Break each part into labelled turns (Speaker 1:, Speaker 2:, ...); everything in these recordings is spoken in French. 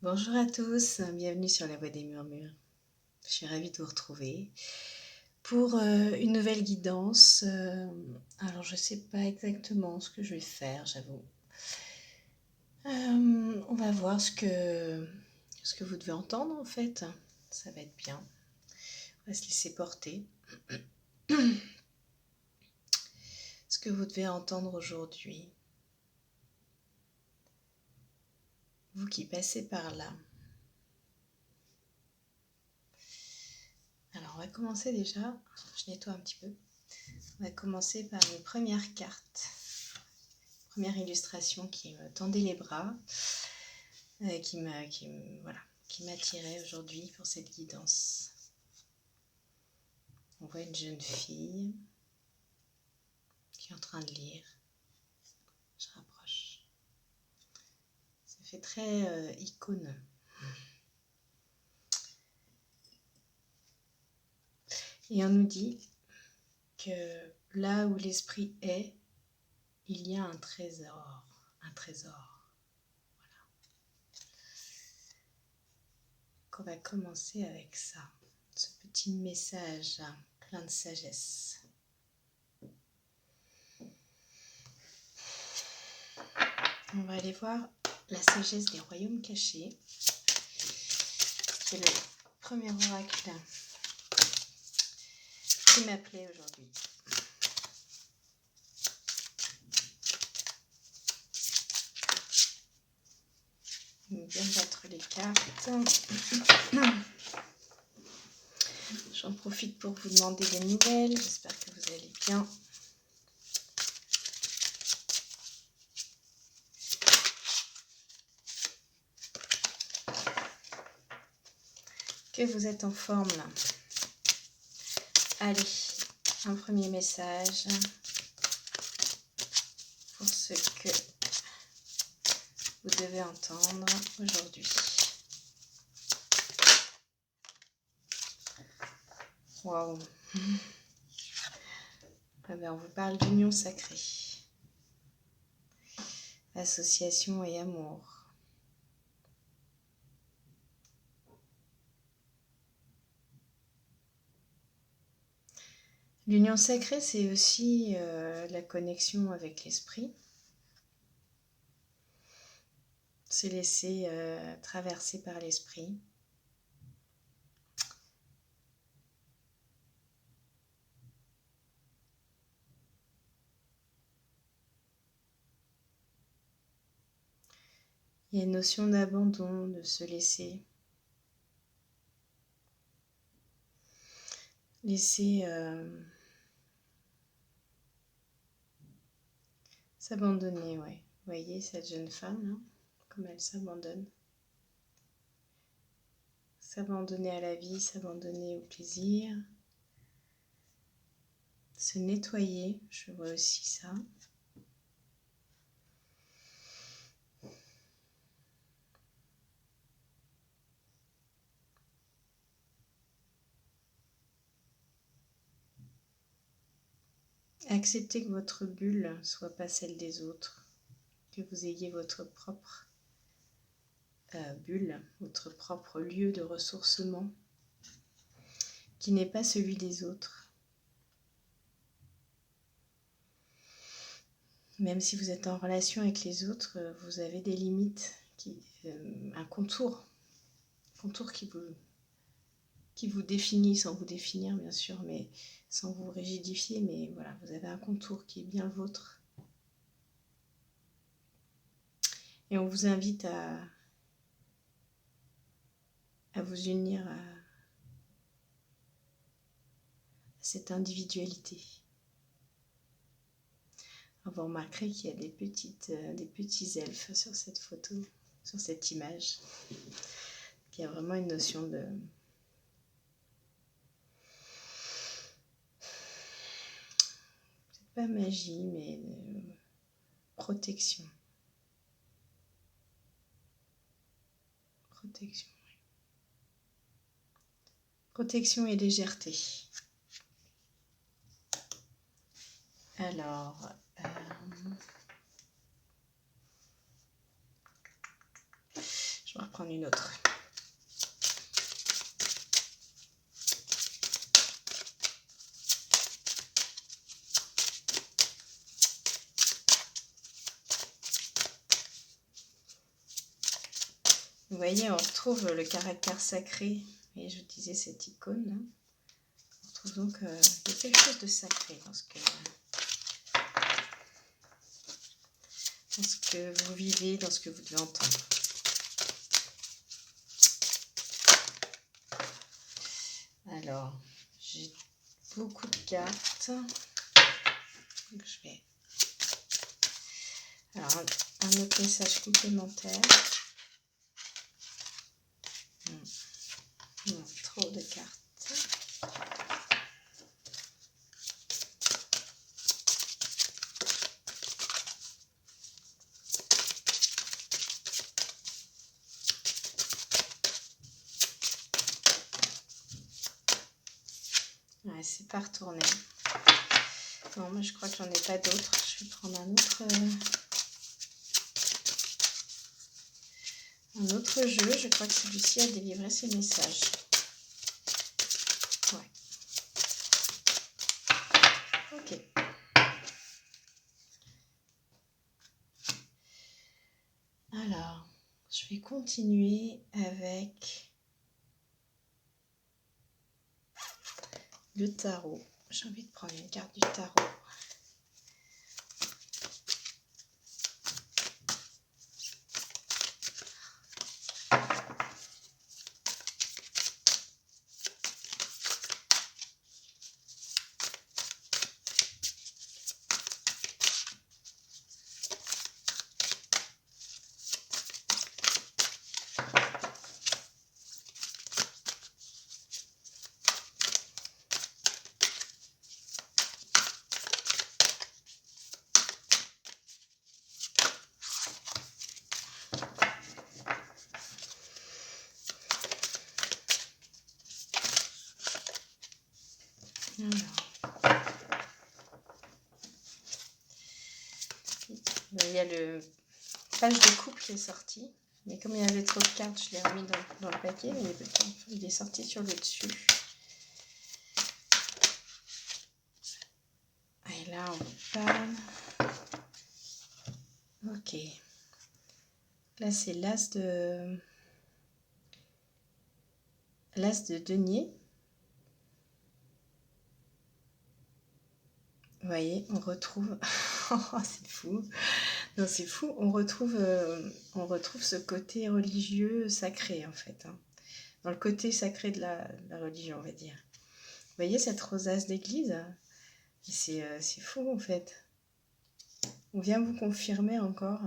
Speaker 1: Bonjour à tous, bienvenue sur la Voix des Murmures. Je suis ravie de vous retrouver pour une nouvelle guidance. Alors je ne sais pas exactement ce que je vais faire, j'avoue. On va voir ce que vous devez entendre en fait. Ça va être bien. On va se laisser porter. Ce que vous devez entendre aujourd'hui. Vous qui passez par là. Alors on va commencer déjà, je nettoie un petit peu. On va commencer par une première carte. Première illustration qui me tendait les bras, qui m'attirait aujourd'hui pour cette guidance. On voit une jeune fille qui est en train de lire. Je rapproche. Ça fait très icône. Et on nous dit que là où l'esprit est, il y a un trésor. Un trésor. Voilà. Donc on va commencer avec ça. Ce petit message plein de sagesse. On va aller voir la sagesse des royaumes cachés. C'est le premier oracle qui m'appelait aujourd'hui. On vient de battre les cartes. J'en profite pour vous demander des nouvelles. J'espère que vous allez bien. Que vous êtes en forme là. Allez, un premier message pour ce que vous devez entendre aujourd'hui. Waouh. Ah ben, on vous parle d'union sacrée. Association et amour. L'union sacrée, c'est aussi la connexion avec l'esprit. Se laisser traverser par l'esprit. Il y a une notion d'abandon, de se laisser s'abandonner, ouais. Vous voyez cette jeune femme, là, comme elle s'abandonne. S'abandonner à la vie, s'abandonner au plaisir. Se nettoyer, je vois aussi ça. Accepter que votre bulle ne soit pas celle des autres, que vous ayez votre propre bulle, votre propre lieu de ressourcement, qui n'est pas celui des autres. Même si vous êtes en relation avec les autres, vous avez des limites, un contour qui vous définit, sans vous définir bien sûr, mais sans vous rigidifier, mais voilà, vous avez un contour qui est bien le vôtre. Et on vous invite à vous unir à cette individualité. Vous remarquerez qu'il y a des petits elfes sur cette photo, sur cette image. Il y a vraiment une notion de pas magie, mais de protection. Protection et légèreté. Alors, je vais reprendre prendre une autre. Vous voyez, on retrouve le caractère sacré. Et je disais cette icône là. On retrouve donc il y a quelque chose de sacré dans ce que vous vivez, dans ce que vous devez entendre. Alors, j'ai beaucoup de cartes. Donc, je vais... Alors, un autre message complémentaire. Non, trop de cartes. Ouais, c'est pas retourné. Non, mais je crois que j'en ai pas d'autres. Je vais prendre un autre jeu. Je crois que celui-ci a délivré ses messages. Ouais. Ok. Alors, je vais continuer avec le tarot. J'ai envie de prendre une carte du tarot. Alors. Il y a le page de couple qui est sorti. Mais comme il y avait trop de cartes, je l'ai remis dans le paquet. Mais il est sorti sur le dessus. Et là, on parle. Ok. Là, c'est l'as de denier. Vous voyez, on retrouve... Oh, c'est fou. Non, c'est fou. On retrouve ce côté religieux sacré, en fait. Hein. Dans le côté sacré de la religion, on va dire. Vous voyez cette rosace d'église? C'est fou, en fait. On vient vous confirmer encore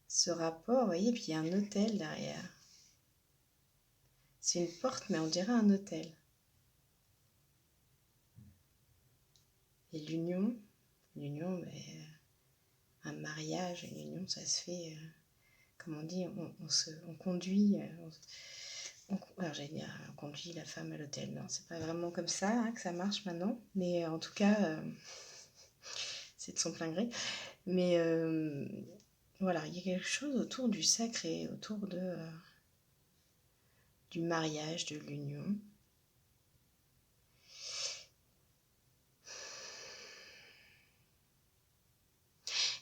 Speaker 1: ce rapport. Vous voyez, puis il y a un hôtel derrière. C'est une porte, mais on dirait un hôtel. Et l'union, mais, un mariage, une union, ça se fait, comme on dit, on conduit, alors j'allais dire, on conduit la femme à l'hôtel. Non, c'est pas vraiment comme ça hein, que ça marche maintenant, mais en tout cas, c'est de son plein gré. Mais voilà, il y a quelque chose autour du sacré, autour du mariage, de l'union.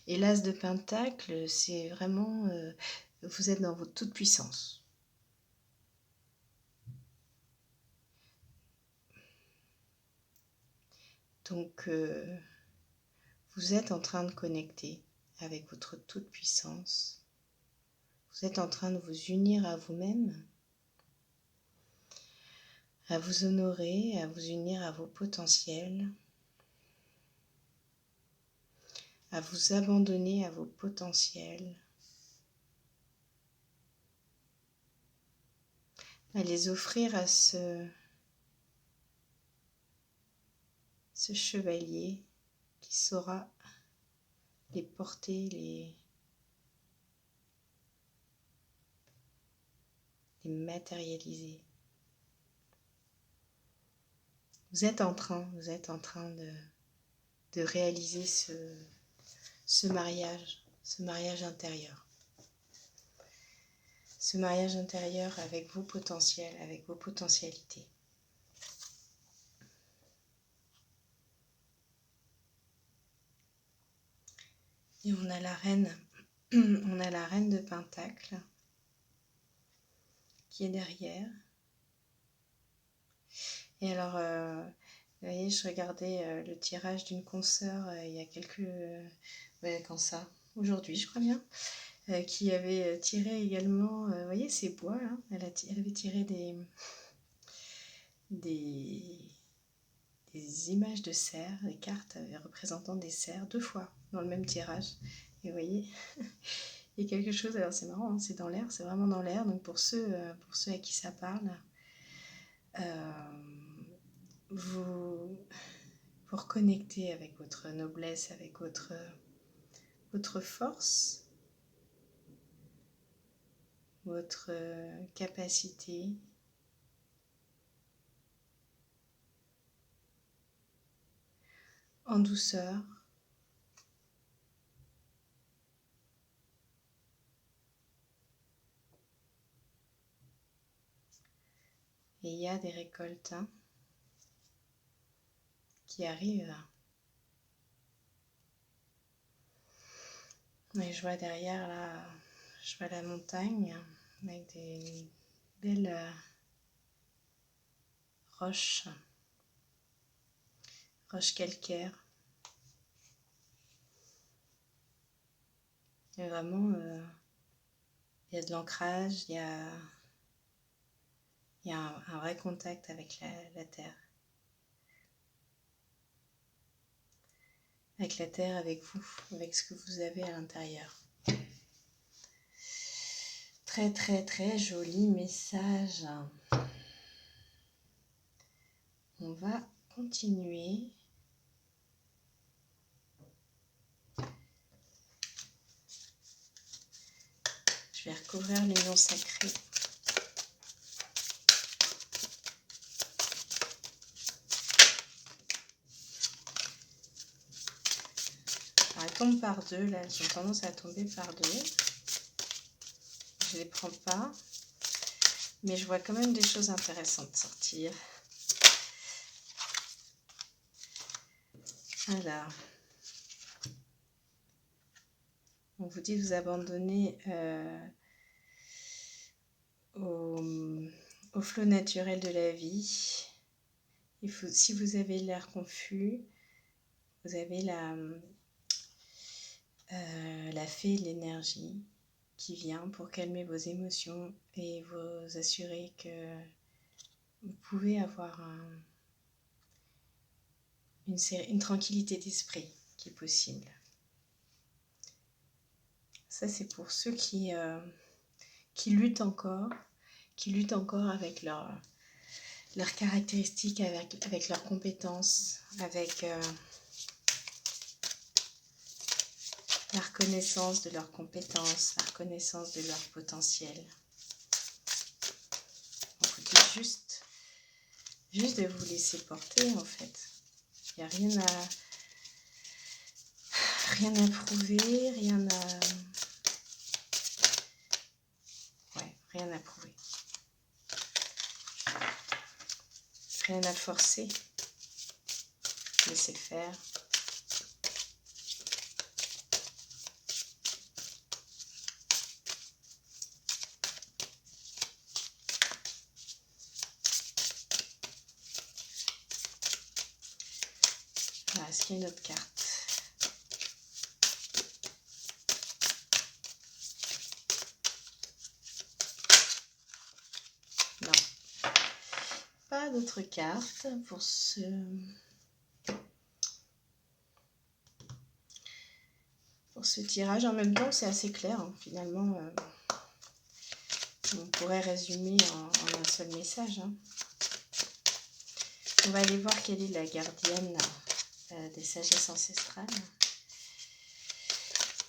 Speaker 1: Et l'as de Pentacle, c'est vraiment, vous êtes dans votre toute puissance. Donc, vous êtes en train de connecter avec votre toute puissance. Vous êtes en train de vous unir à vous-même, à vous honorer, à vous unir à vos potentiels, à vous abandonner à vos potentiels, à les offrir à ce chevalier qui saura les porter, les matérialiser. Vous êtes en train de réaliser ce mariage, ce mariage intérieur. Ce mariage intérieur avec vos potentiels, avec vos potentialités. Et on a la reine, on a la reine de Pentacle qui est derrière. Et alors, vous voyez, je regardais le tirage d'une consoeur il y a quelques... quand ça aujourd'hui, je crois bien, qui avait tiré également, vous voyez, ces bois, là, elle avait tiré des images de cerfs, des cartes représentant des cerfs, 2 fois dans le même tirage. Et vous voyez, il y a quelque chose, alors c'est marrant, hein, c'est dans l'air, c'est vraiment dans l'air, donc pour ceux à qui ça parle, vous reconnectez avec votre noblesse, avec votre force, votre capacité en douceur. Et il y a des récoltes qui arrivent. Et je vois derrière là, je vois la montagne avec des belles roches calcaires. Et vraiment, il y a de l'ancrage, il y a un vrai contact avec la terre. Avec la terre, avec vous, avec ce que vous avez à l'intérieur. Très très très joli message. On va continuer. Je vais recouvrir l'union sacrée. Alors, elle tombe par deux, là, elles ont tendance à tomber par deux. Je les prends pas, mais je vois quand même des choses intéressantes sortir. Alors, on vous dit de vous abandonner au flot naturel de la vie. Si vous avez l'air confus, vous avez la fée de l'énergie qui vient pour calmer vos émotions et vous assurer que vous pouvez avoir une tranquillité d'esprit qui est possible. Ça, c'est pour ceux qui luttent encore avec leurs caractéristiques, avec leurs compétences, avec la reconnaissance de leurs compétences, la reconnaissance de leur potentiel. On vous dit juste de vous laisser porter, en fait. Il n'y a rien à prouver, rien à prouver. Rien à forcer. Laissez faire. Voilà, est-ce qu'il y a une autre carte ? Non. Pas d'autres cartes pour ce tirage. En même temps, c'est assez clair, hein. Finalement, on pourrait résumer en un seul message, hein. On va aller voir quelle est la gardienne des sagesses ancestrales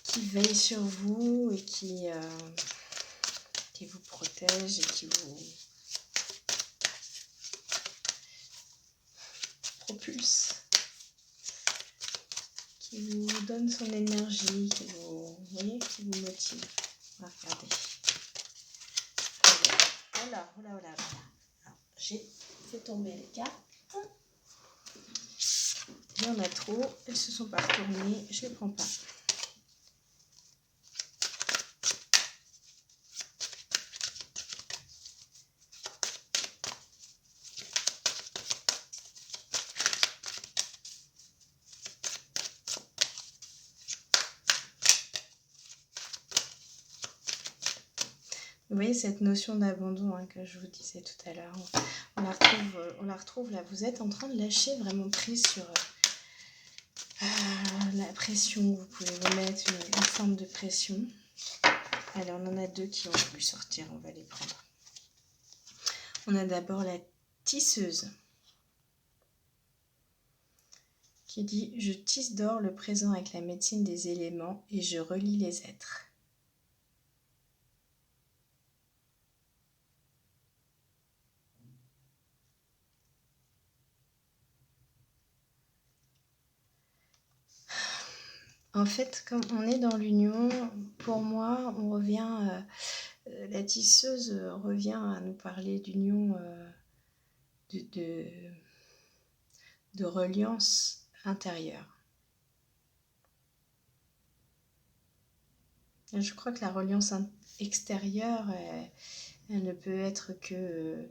Speaker 1: qui veille sur vous et qui vous protège et qui vous propulse, qui vous donne son énergie, qui vous motive. On va regarder. Voilà. Alors, j'ai fait tomber les cartes. Il y en a trop, elles se sont pas retournées, je les prends pas. Vous voyez cette notion d'abandon que je vous disais tout à l'heure, on la retrouve là. Vous êtes en train de lâcher vraiment prise sur la pression que vous pouvez vous mettre, une forme de pression. Alors on en a deux qui ont voulu sortir, on va les prendre. On a d'abord la tisseuse qui dit « Je tisse d'or le présent avec la médecine des éléments et je relie les êtres ». En fait, comme on est dans l'union, pour moi, on revient, la tisseuse revient à nous parler d'union, de reliance intérieure. Je crois que la reliance extérieure, elle ne peut être que,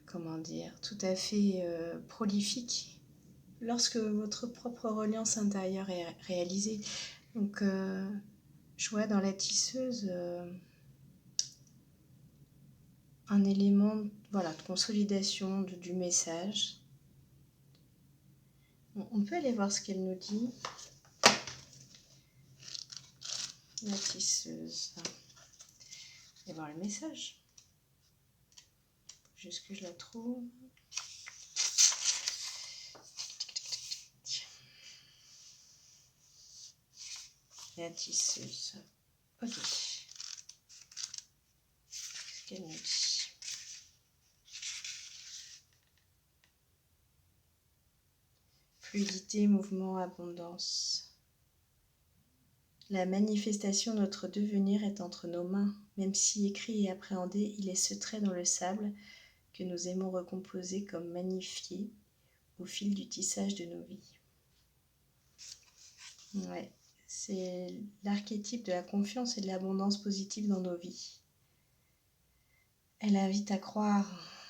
Speaker 1: comment dire, tout à fait prolifique lorsque votre propre reliance intérieure est réalisée. Donc, je vois dans la tisseuse un élément de consolidation du message. On peut aller voir ce qu'elle nous dit. La tisseuse. Et voir le message. Juste que je la trouve. La tisseuse. Ok. Qu'est-ce qu'elle nous dit? Fluidité, mouvement, abondance. La manifestation de notre devenir est entre nos mains. Même si écrit et appréhendé, il est ce trait dans le sable que nous aimons recomposer comme magnifié au fil du tissage de nos vies. Ouais. C'est l'archétype de la confiance et de l'abondance positive dans nos vies. Elle invite à croire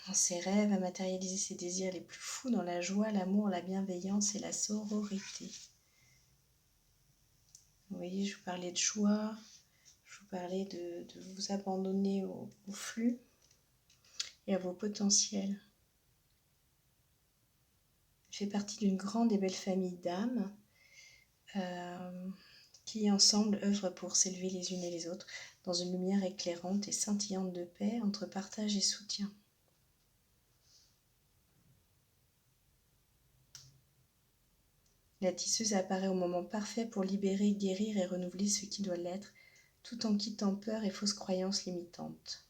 Speaker 1: en ses rêves, à matérialiser ses désirs les plus fous dans la joie, l'amour, la bienveillance et la sororité. Vous voyez, je vous parlais de joie, je vous parlais de vous abandonner au flux et à vos potentiels. Elle fait partie d'une grande et belle famille d'âmes qui ensemble œuvrent pour s'élever les unes et les autres dans une lumière éclairante et scintillante de paix entre partage et soutien. La tisseuse apparaît au moment parfait pour libérer, guérir et renouveler ce qui doit l'être, tout en quittant peur et fausses croyances limitantes.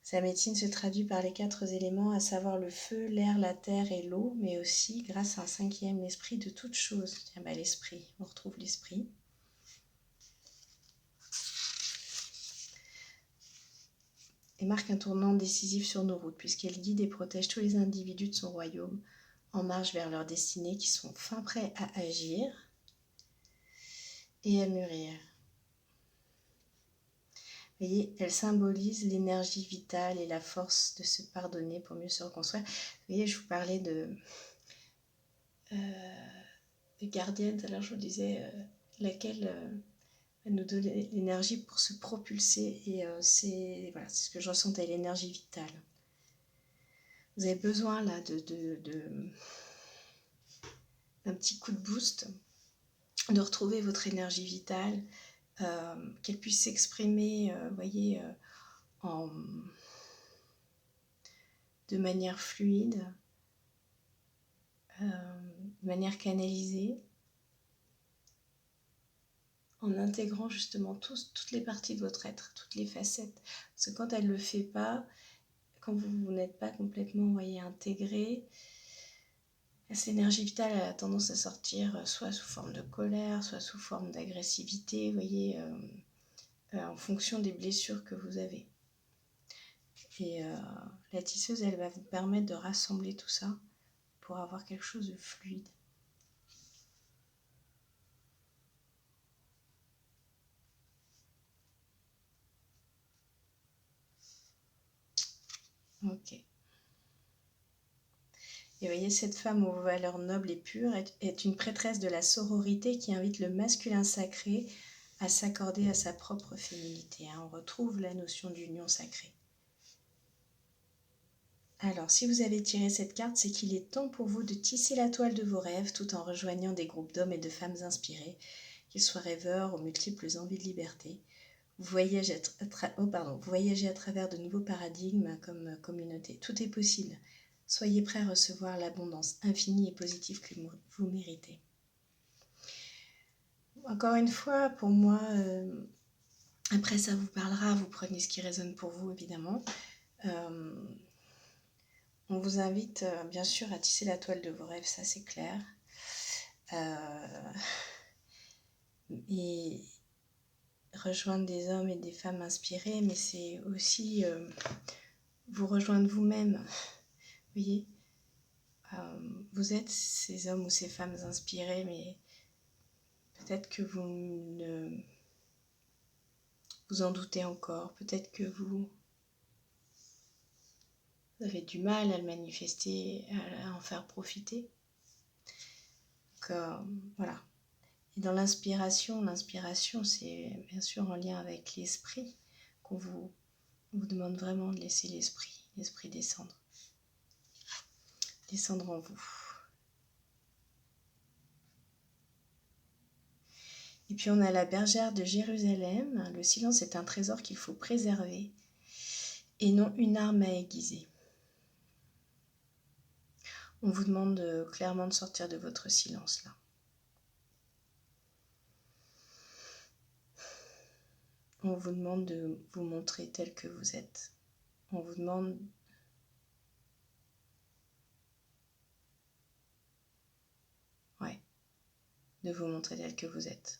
Speaker 1: Sa médecine se traduit par les 4 éléments, à savoir le feu, l'air, la terre et l'eau, mais aussi grâce à un 5e, l'esprit de toute chose. L'esprit, on retrouve l'esprit. Et marque un tournant décisif sur nos routes, puisqu'elle guide et protège tous les individus de son royaume en marche vers leur destinée, qui sont fin prêts à agir et à mûrir. Vous voyez, elle symbolise l'énergie vitale et la force de se pardonner pour mieux se reconstruire. Vous voyez, je vous parlais de gardienne, alors je vous disais laquelle nous donne l'énergie pour se propulser, et c'est ce que je ressentais, l'énergie vitale. Vous avez besoin là d'un petit coup de boost, de retrouver votre énergie vitale, qu'elle puisse s'exprimer, de manière fluide, de manière canalisée, en intégrant justement toutes les parties de votre être, toutes les facettes. Parce que quand elle ne le fait pas, quand vous n'êtes pas complètement, voyez, intégré, cette énergie vitale a tendance à sortir soit sous forme de colère, soit sous forme d'agressivité, vous voyez, en fonction des blessures que vous avez. Et la tisseuse, elle va vous permettre de rassembler tout ça pour avoir quelque chose de fluide. Ok. Et voyez, cette femme aux valeurs nobles et pures est une prêtresse de la sororité qui invite le masculin sacré à s'accorder à sa propre féminité. On retrouve la notion d'union sacrée. Alors, si vous avez tiré cette carte, c'est qu'il est temps pour vous de tisser la toile de vos rêves tout en rejoignant des groupes d'hommes et de femmes inspirés, qu'ils soient rêveurs aux multiples envies de liberté. Vous voyagez à travers de nouveaux paradigmes comme communauté. Tout est possible. Soyez prêts à recevoir l'abondance infinie et positive que vous méritez. Encore une fois, pour moi, après ça vous parlera, vous prenez ce qui résonne pour vous, évidemment. On vous invite bien sûr à tisser la toile de vos rêves, ça c'est clair. Et rejoindre des hommes et des femmes inspirés, mais c'est aussi vous rejoindre vous-même. Vous voyez, vous êtes ces hommes ou ces femmes inspirés, mais peut-être que vous en doutez encore, peut-être que vous avez du mal à le manifester, à en faire profiter. Donc voilà. Et dans l'inspiration, c'est bien sûr en lien avec l'esprit qu'on vous demande vraiment de laisser l'esprit descendre en vous. Et puis on a la bergère de Jérusalem. Le silence est un trésor qu'il faut préserver et non une arme à aiguiser. On vous demande clairement de sortir de votre silence là. On vous demande de vous montrer tel que vous êtes. On vous demande de vous montrer tel que vous êtes.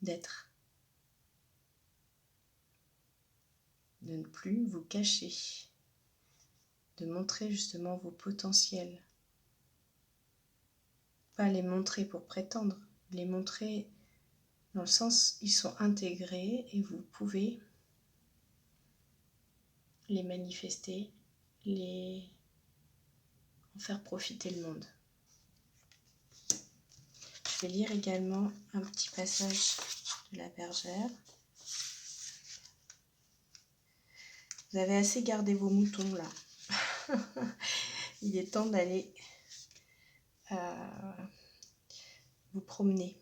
Speaker 1: D'être. De ne plus vous cacher. De montrer justement vos potentiels. Pas les montrer pour prétendre, les montrer dans le sens ils sont intégrés et vous pouvez les manifester, en faire profiter le monde. Je vais lire également un petit passage de la bergère. Vous avez assez gardé vos moutons là. Il est temps d'aller vous promener.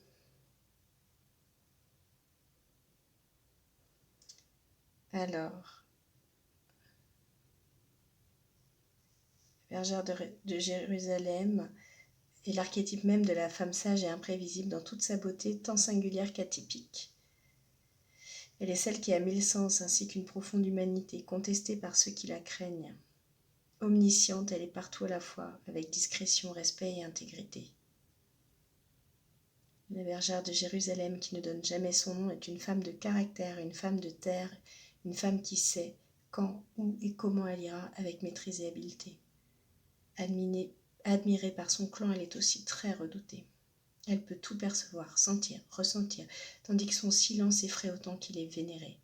Speaker 1: Alors, la bergère de Jérusalem est l'archétype même de la femme sage et imprévisible dans toute sa beauté, tant singulière qu'atypique. Elle est celle qui a 1000 sens ainsi qu'une profonde humanité, contestée par ceux qui la craignent. Omnisciente, elle est partout à la fois, avec discrétion, respect et intégrité. La bergère de Jérusalem, qui ne donne jamais son nom, est une femme de caractère, une femme de terre, une femme qui sait quand, où et comment elle ira avec maîtrise et habileté. Admirée par son clan, elle est aussi très redoutée. Elle peut tout percevoir, sentir, ressentir, tandis que son silence effraie autant qu'il est vénéré.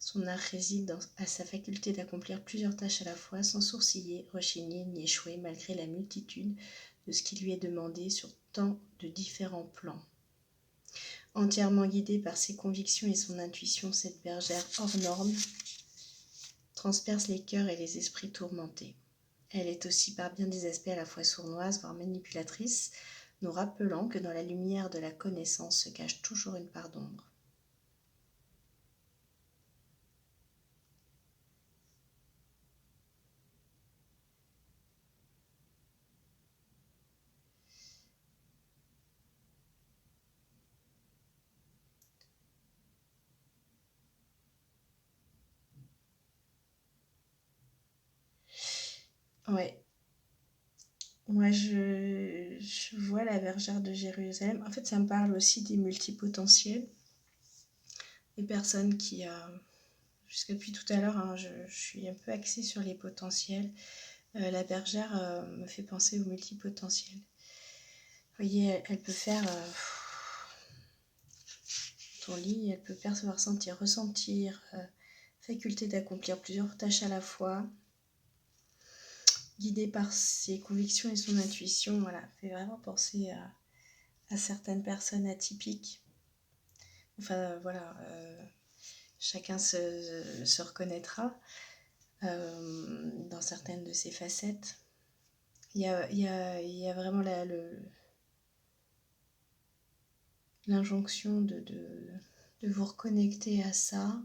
Speaker 1: Son art réside à sa faculté d'accomplir plusieurs tâches à la fois, sans sourciller, rechigner ni échouer, malgré la multitude de ce qui lui est demandé sur tant de différents plans. Entièrement guidée par ses convictions et son intuition, cette bergère hors norme transperce les cœurs et les esprits tourmentés. Elle est aussi par bien des aspects à la fois sournoise, voire manipulatrice, nous rappelant que dans la lumière de la connaissance se cache toujours une part d'ombre. Moi, je vois la bergère de Jérusalem. En fait, ça me parle aussi des multipotentiels, des personnes qui, jusqu'à depuis tout à l'heure, hein, je suis un peu axée sur les potentiels. La bergère me fait penser aux multipotentiels. Vous voyez, elle peut faire ton lit, elle peut percevoir, sentir, ressentir, faculté d'accomplir plusieurs tâches à la fois, guidée par ses convictions et son intuition. Voilà, fait vraiment penser à certaines personnes atypiques. Enfin, voilà, chacun se reconnaîtra dans certaines de ses facettes. Il y a vraiment l'injonction de vous reconnecter à ça,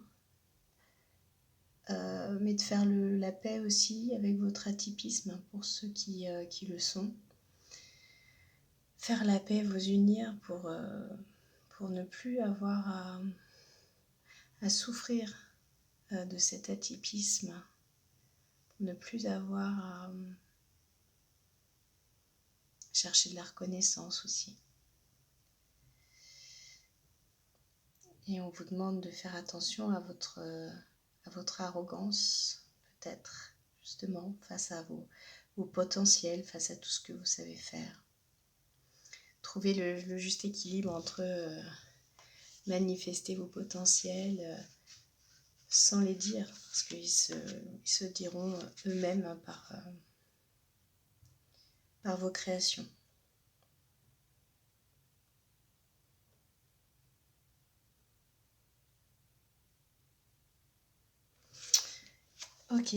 Speaker 1: mais de faire la paix aussi avec votre atypisme pour ceux qui le sont. Faire la paix, vous unir pour ne plus avoir à souffrir de cet atypisme, pour ne plus avoir à chercher de la reconnaissance aussi. Et on vous demande de faire attention à votre arrogance, peut-être, justement, face à vos potentiels, face à tout ce que vous savez faire. Trouver le juste équilibre entre manifester vos potentiels sans les dire, parce qu'ils se diront eux-mêmes par vos créations. Ok,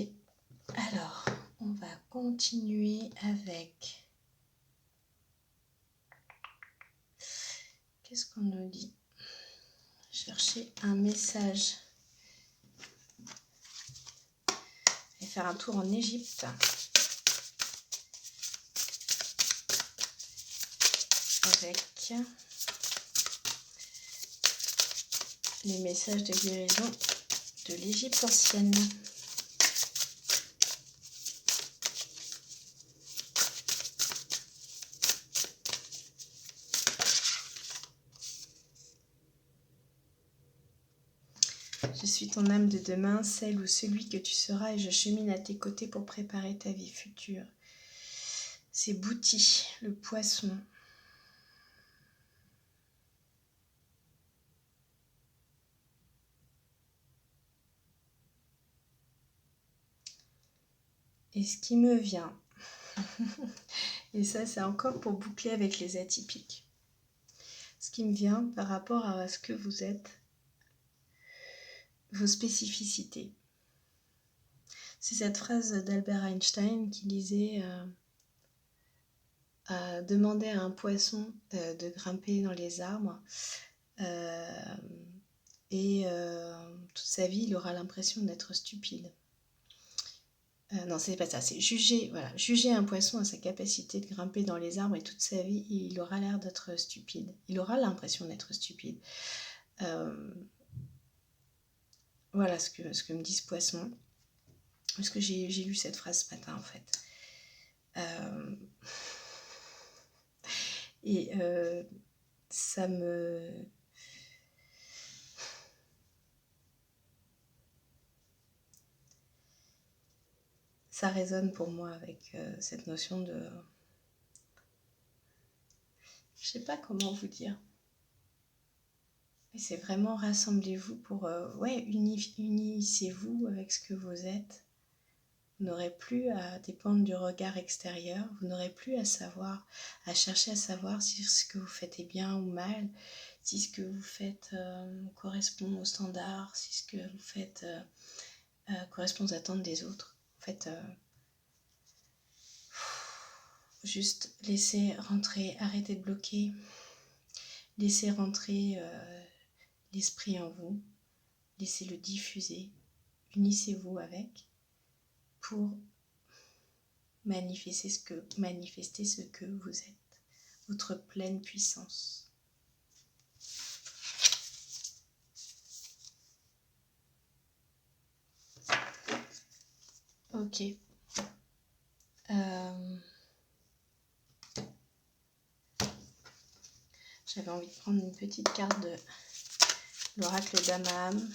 Speaker 1: alors on va continuer avec... Qu'est-ce qu'on nous dit? Chercher un message. Je vais faire un tour en Égypte. Avec les messages de guérison de l'Égypte ancienne. Je suis ton âme de demain, celle ou celui que tu seras, et je chemine à tes côtés pour préparer ta vie future. C'est Bouti, le poisson. Et ce qui me vient, et ça c'est encore pour boucler avec les atypiques, ce qui me vient par rapport à ce que vous êtes, vos spécificités. C'est cette phrase d'Albert Einstein qui disait demander à un poisson de grimper dans les arbres et toute sa vie il aura l'impression d'être stupide. Non, c'est pas ça, c'est juger un poisson à sa capacité de grimper dans les arbres et toute sa vie, il aura l'air d'être stupide. Il aura l'impression d'être stupide. Voilà ce que me dit ce poisson. Parce que j'ai lu cette phrase ce matin, en fait. Et ça me... Ça résonne pour moi avec cette notion de... Je sais pas comment vous dire. Mais c'est vraiment rassemblez-vous pour... unissez-vous avec ce que vous êtes. Vous n'aurez plus à dépendre du regard extérieur. Vous n'aurez plus à chercher à savoir si ce que vous faites est bien ou mal, si ce que vous faites correspond aux standards, si ce que vous faites correspond aux attentes des autres. En fait... juste laissez rentrer, arrêtez de bloquer, laissez rentrer l'esprit en vous, laissez-le diffuser, unissez-vous avec pour manifester ce que vous êtes, votre pleine puissance. Ok. J'avais envie de prendre une petite carte de l'oracle d'Amaham.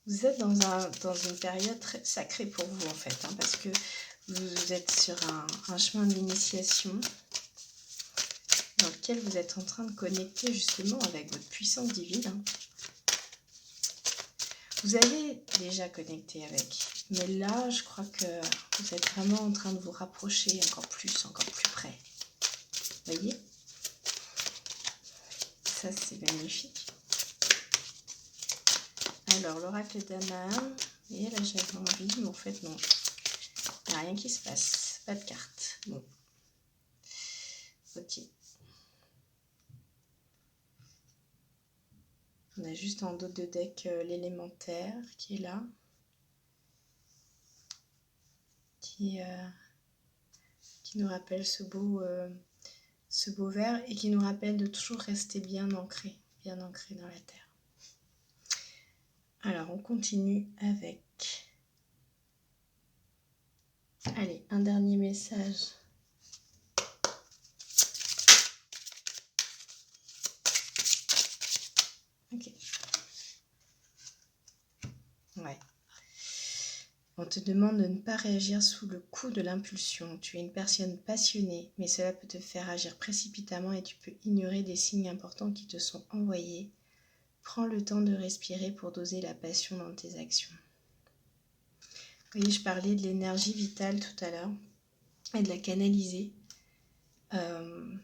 Speaker 1: Vous êtes dans une période très sacrée pour vous en fait, hein, parce que vous êtes sur un chemin d'initiation dans lequel vous êtes en train de connecter justement avec votre puissance divine. Hein. Vous avez déjà connecté avec, mais là je crois que vous êtes vraiment en train de vous rapprocher encore plus près. Vous voyez? Ça c'est magnifique. Alors, l'oracle d'Amaham, et là j'avais envie, mais en fait non, il n'y a rien qui se passe, pas de carte. Bon, ok. On a juste en dos de deck l'élémentaire qui est là, qui nous rappelle ce beau vert et qui nous rappelle de toujours rester bien ancré dans la terre. Alors, on continue avec... Allez, un dernier message. Ok. Ouais. On te demande de ne pas réagir sous le coup de l'impulsion. Tu es une personne passionnée, mais cela peut te faire agir précipitamment et tu peux ignorer des signes importants qui te sont envoyés. Prends le temps de respirer pour doser la passion dans tes actions. Vous voyez, je parlais de l'énergie vitale tout à l'heure et de la canaliser. Il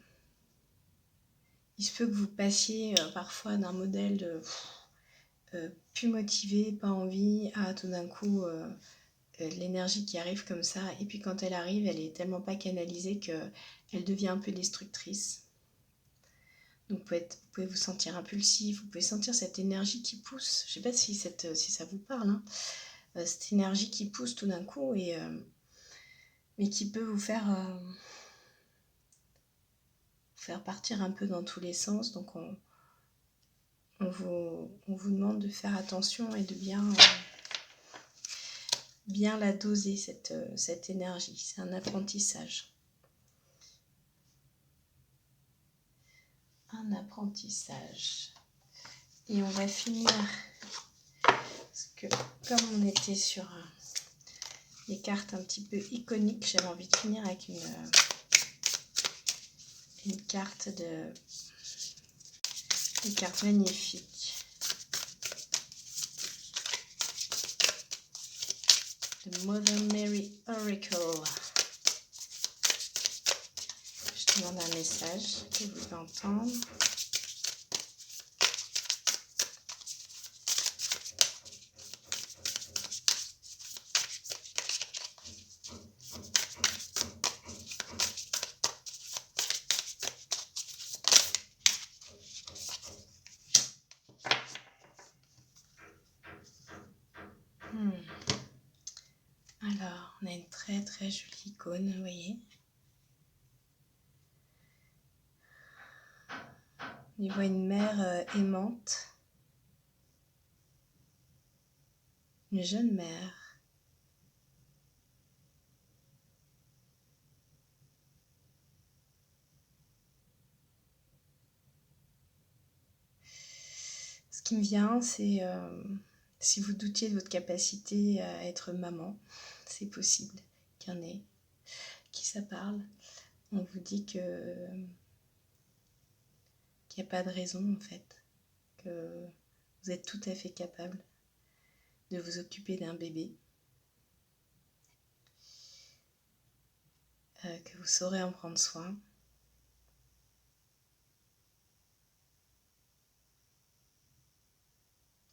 Speaker 1: se peut que vous passiez parfois d'un modèle de plus motivé, pas envie, à tout d'un coup l'énergie qui arrive comme ça. Et puis quand elle arrive, elle est tellement pas canalisée qu'elle devient un peu destructrice. Donc vous pouvez vous sentir impulsif, vous pouvez sentir cette énergie qui pousse. Je ne sais pas si ça vous parle, hein. Cette énergie qui pousse tout d'un coup, mais qui peut vous faire partir un peu dans tous les sens. Donc on vous demande de faire attention et de bien la doser, cette énergie. C'est un apprentissage. Un apprentissage. Et on va finir, parce que comme on était sur des cartes un petit peu iconiques, j'avais envie de finir avec une carte magnifique. The Mother Mary Oracle. Je demande un message que vous pouvez entendre. Alors, on a une très très jolie icône, vous voyez. On y voit une mère aimante, une jeune mère. Ce qui me vient, c'est si vous doutiez de votre capacité à être maman, c'est possible qu'il y en ait qui ça parle. On vous dit qu'il n'y a pas de raison en fait, que vous êtes tout à fait capable de vous occuper d'un bébé, que vous saurez en prendre soin.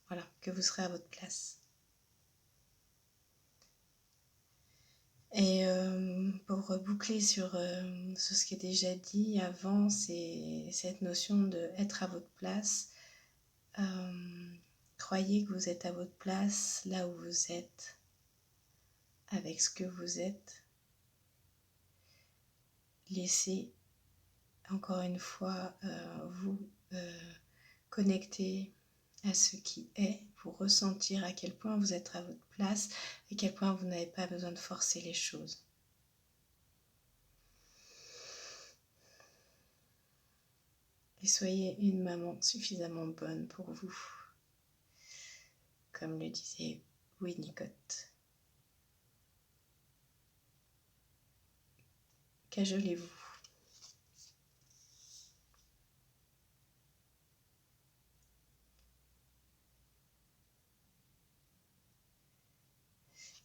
Speaker 1: Voilà, que vous serez à votre place. Et pour boucler sur ce qui est déjà dit avant, c'est cette notion d'être à votre place. Croyez que vous êtes à votre place là où vous êtes. avec ce que vous êtes. Laissez encore une fois vous connecter à ce qui est, pour ressentir à quel point vous êtes à votre place, à quel point vous n'avez pas besoin de forcer les choses. Et soyez une maman suffisamment bonne pour vous, comme le disait Winnicott. Cajolez-vous.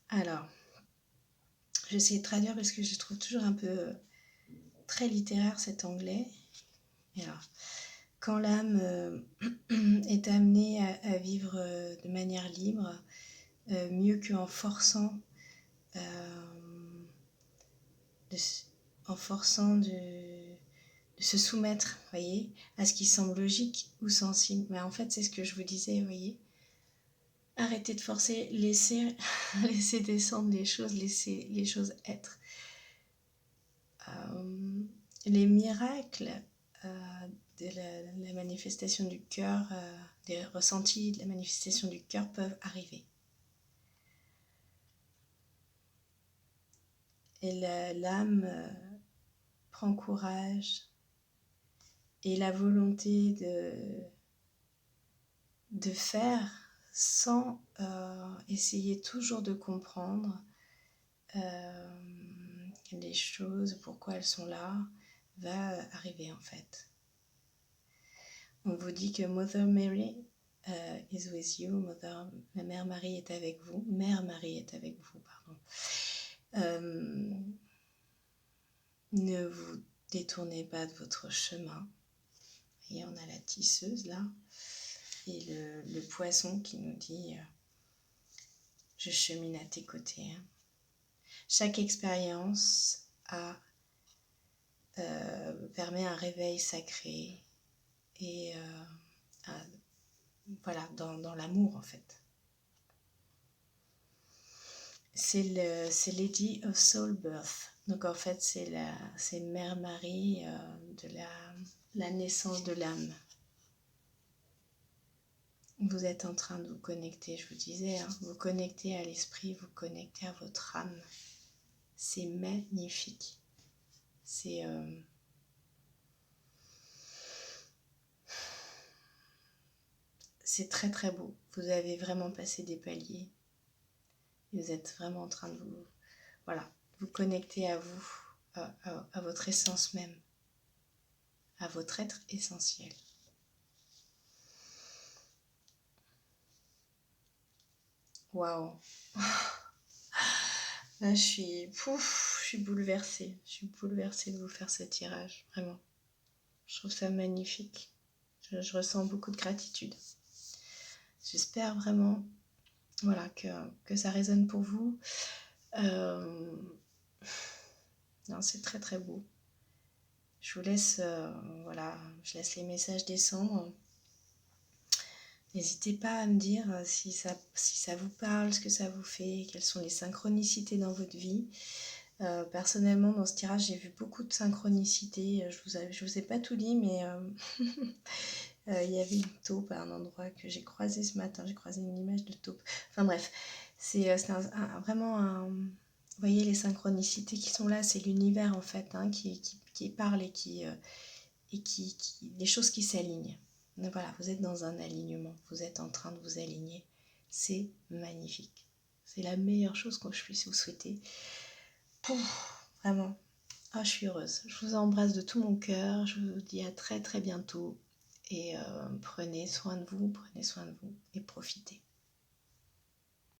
Speaker 1: Alors, je vais essayer de traduire parce que je trouve toujours un peu très littéraire cet anglais. Et alors, quand l'âme est amenée à vivre de manière libre, mieux qu'en forçant, de se soumettre, voyez, à ce qui semble logique ou sensible. Mais en fait, c'est ce que je vous disais, voyez. Arrêtez de forcer, laissez descendre les choses, laissez les choses être. Les miracles de la manifestation du cœur, des ressentis de la manifestation du cœur peuvent arriver. Et l'âme prend courage et la volonté de faire sans essayer toujours de comprendre les choses, pourquoi elles sont là, va arriver en fait. On vous dit que Mother Mary is with you, la Mère Marie est avec vous, Mère Marie est avec vous, pardon. Ne vous détournez pas de votre chemin. Et on a la tisseuse là, et le poisson qui nous dit je chemine à tes côtés. Chaque expérience permet un réveil sacré et voilà, dans l'amour en fait. C'est Lady of Soul Birth. Donc en fait c'est Mère Marie de la naissance de l'âme. Vous êtes en train de vous connecter, je vous disais, vous connectez à l'esprit, vous connectez à votre âme. C'est magnifique. C'est très très beau. Vous avez vraiment passé des paliers. Vous êtes vraiment en train de vous connecter à vous, à votre essence même, à votre être essentiel. Waouh. Là, je suis bouleversée. Je suis bouleversée de vous faire ce tirage, vraiment. Je trouve ça magnifique. Je ressens beaucoup de gratitude. J'espère vraiment que ça résonne pour vous. Non, c'est très très beau. Je vous laisse, je laisse les messages descendre. N'hésitez pas à me dire si ça vous parle, ce que ça vous fait, quelles sont les synchronicités dans votre vie. Personnellement, dans ce tirage, j'ai vu beaucoup de synchronicités. Je vous ai pas tout dit, mais il y avait une taupe à un endroit que j'ai croisé ce matin. J'ai croisé une image de taupe. Enfin bref, c'est vraiment un... Vous voyez les synchronicités qui sont là, c'est l'univers en fait qui parle et qui des choses qui s'alignent. Donc voilà, vous êtes dans un alignement, vous êtes en train de vous aligner. C'est magnifique. C'est la meilleure chose que je puisse vous souhaiter. Vraiment. Je suis heureuse. Je vous embrasse de tout mon cœur. Je vous dis à très très bientôt. Et prenez soin de vous et profitez.